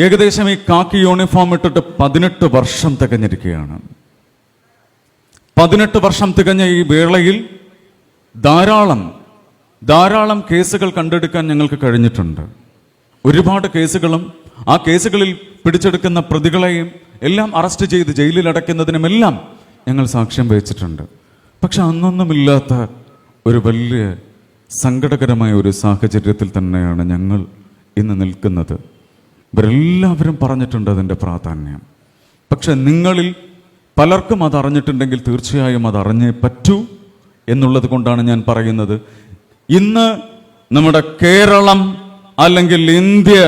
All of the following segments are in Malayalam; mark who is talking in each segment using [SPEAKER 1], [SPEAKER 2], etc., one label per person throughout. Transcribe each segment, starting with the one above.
[SPEAKER 1] ഏകദേശം ഈ കാക്കി യൂണിഫോം ഇട്ടിട്ട് 18 വർഷം തികഞ്ഞിരിക്കുകയാണ്. 18 വർഷം തികഞ്ഞ ഈ വേളയിൽ ധാരാളം കേസുകൾ കണ്ടെടുക്കാൻ ഞങ്ങൾക്ക് കഴിഞ്ഞിട്ടുണ്ട്. ഒരുപാട് കേസുകളും ആ കേസുകളിൽ പിടിച്ചെടുക്കുന്ന പ്രതികളെയും എല്ലാം അറസ്റ്റ് ചെയ്ത് ജയിലിൽ അടയ്ക്കുന്നതിനുമെല്ലാം ഞങ്ങൾ സാക്ഷ്യം വഹിച്ചിട്ടുണ്ട്. പക്ഷെ അന്നൊന്നുമില്ലാത്ത ഒരു വലിയ സങ്കടകരമായ ഒരു സാഹചര്യത്തിൽ തന്നെയാണ് ഞങ്ങൾ ഇന്ന് നിൽക്കുന്നത്. ഇവരെല്ലാവരും പറഞ്ഞിട്ടുണ്ട് അതിൻ്റെ പ്രാധാന്യം. പക്ഷെ നിങ്ങളിൽ പലർക്കും അത് അറിഞ്ഞിട്ടുണ്ടെങ്കിൽ തീർച്ചയായും അത് അറിഞ്ഞേ പറ്റൂ എന്നുള്ളത് കൊണ്ടാണ് ഞാൻ പറയുന്നത്. ഇന്ന് നമ്മുടെ കേരളം അല്ലെങ്കിൽ ഇന്ത്യ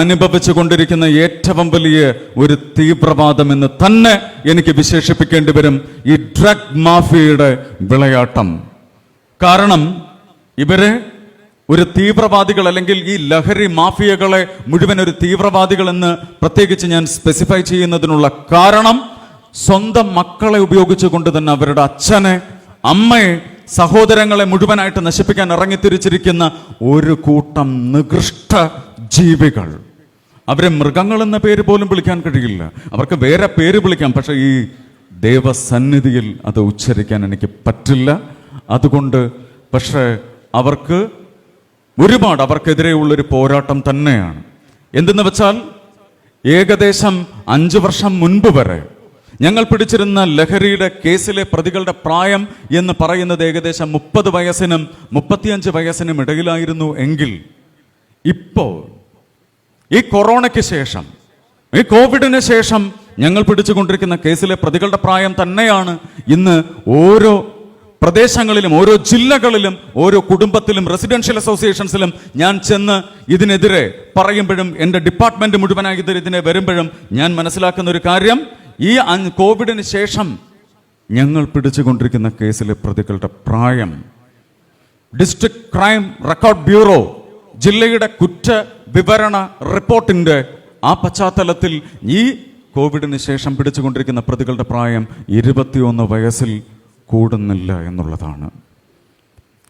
[SPEAKER 1] അനുഭവിച്ചു കൊണ്ടിരിക്കുന്ന ഏറ്റവും വലിയ ഒരു തീവ്രവാദം എന്ന് തന്നെ എനിക്ക് വിശേഷിപ്പിക്കേണ്ടി വരും ഈ ഡ്രഗ് മാഫിയയുടെ വിളയാട്ടം. കാരണം ഇവരെ ഒരു തീവ്രവാദികൾ അല്ലെങ്കിൽ ഈ ലഹരി മാഫിയകളെ മുഴുവൻ ഒരു തീവ്രവാദികൾ എന്ന് പ്രത്യേകിച്ച് ഞാൻ സ്പെസിഫൈ ചെയ്യുന്നതിനുള്ള കാരണം സ്വന്തം മക്കളെ ഉപയോഗിച്ചുകൊണ്ട് തന്നെ അവരുടെ അച്ഛനെ, അമ്മയെ, സഹോദരങ്ങളെ മുഴുവനായിട്ട് നശിപ്പിക്കാൻ ഇറങ്ങിത്തിരിച്ചിരിക്കുന്ന ഒരു കൂട്ടം നികൃഷ്ട ജീവികൾ. അവരെ മൃഗങ്ങൾ എന്ന പേര് പോലും വിളിക്കാൻ കഴിയില്ല. അവർക്ക് വേറെ പേര് വിളിക്കാം, പക്ഷെ ഈ ദൈവസന്നിധിയിൽ അത് ഉച്ചരിക്കാൻ എനിക്ക് പറ്റില്ല. അതുകൊണ്ട് പക്ഷേ അവർക്കെതിരെയുള്ളൊരു പോരാട്ടം തന്നെയാണ്. എന്തെന്ന് വെച്ചാൽ ഏകദേശം 5 വർഷം മുൻപ് വരെ ഞങ്ങൾ പിടിച്ചിരുന്ന ലഹരിയുടെ കേസിലെ പ്രതികളുടെ പ്രായം എന്ന് പറയുന്നത് ഏകദേശം 30 വയസ്സിനും 35 വയസ്സിനും ഇടയിലായിരുന്നു എങ്കിൽ ഇപ്പോൾ ഈ കൊറോണയ്ക്ക് ശേഷം, ഈ കോവിഡിന് ശേഷം ഞങ്ങൾ പിടിച്ചുകൊണ്ടിരിക്കുന്ന കേസിലെ പ്രതികളുടെ പ്രായം തന്നെയാണ് ഇന്ന് ഓരോ പ്രദേശങ്ങളിലും, ഓരോ ജില്ലകളിലും, ഓരോ കുടുംബത്തിലും, റെസിഡൻഷ്യൽ അസോസിയേഷൻസിലും ഞാൻ ചെന്ന് ഇതിനെതിരെ പറയുമ്പോഴും എൻ്റെ ഡിപ്പാർട്ട്മെന്റ് മുഴുവനായി ഇതിനെ വരുമ്പോഴും ഞാൻ മനസ്സിലാക്കുന്ന ഒരു കാര്യം, ഈ കോവിഡിന് ശേഷം ഞങ്ങൾ പിടിച്ചുകൊണ്ടിരിക്കുന്ന കേസിലെ പ്രതികളുടെ പ്രായം ഡിസ്ട്രിക്ട് ക്രൈം റെക്കോർഡ് ബ്യൂറോ ജില്ലയുടെ കുറ്റ വിവരണ റിപ്പോർട്ടിന്റെ ആ പശ്ചാത്തലത്തിൽ ഈ കോവിഡിന് ശേഷം പിടിച്ചുകൊണ്ടിരിക്കുന്ന പ്രതികളുടെ പ്രായം 21 വയസ്സിൽ കൂടുന്നില്ല എന്നുള്ളതാണ്.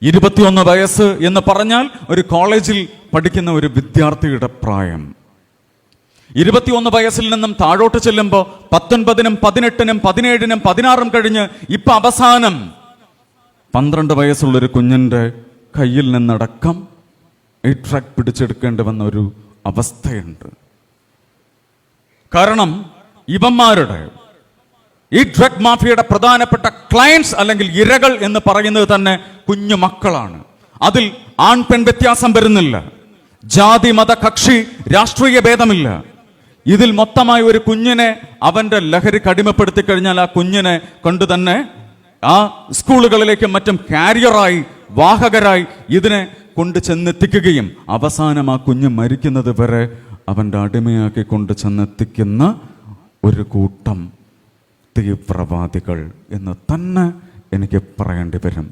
[SPEAKER 1] 21 വയസ്സ് എന്ന് പറഞ്ഞാൽ ഒരു കോളേജിൽ പഠിക്കുന്ന ഒരു വിദ്യാർത്ഥിയുടെ പ്രായം. 21 വയസ്സിൽ നിന്നും താഴോട്ട് ചെല്ലുമ്പോൾ 19-നും 18-നും 17-നും 16-ഉം കഴിഞ്ഞ് ഇപ്പൊ അവസാനം 12 വയസ്സുള്ളൊരു കുഞ്ഞിന്റെ കയ്യിൽ നിന്നടക്കം ഈ ഡ്രഗ് പിടിച്ചെടുക്കേണ്ടി വന്ന ഒരു അവസ്ഥയുണ്ട്. കാരണം ഇവന്മാരുടെ ഈ ഡ്രഗ് മാഫിയയുടെ പ്രധാനപ്പെട്ട ക്ലയൻസ് അല്ലെങ്കിൽ ഇരകൾ എന്ന് പറയുന്നത് തന്നെ കുഞ്ഞു മക്കളാണ്. അതിൽ ആൺ പെൺ വ്യത്യാസം വരുന്നില്ല, ജാതി മത കക്ഷി രാഷ്ട്രീയ ഭേദമില്ല. ഇതിൽ മൊത്തമായി ഒരു കുഞ്ഞിനെ അവന്റെ ലഹരി കടിമപ്പെടുത്തി കഴിഞ്ഞാൽ ആ കുഞ്ഞിനെ കൊണ്ട് തന്നെ ആ സ്കൂളുകളിലേക്കും മറ്റും കാരിയറായി, വാഹകരായി ഇതിനെ കൊണ്ട് ചെന്നെത്തിക്കുകയും അവസാനം ആ കുഞ്ഞ് മരിക്കുന്നത് വരെ അവന്റെ അടിമയാക്കി കൊണ്ട് ചെന്നെത്തിക്കുന്ന ഒരു കൂട്ടം തീവ്രവാദികൾ എന്ന് തന്നെ എനിക്ക് പറയേണ്ടി വരും.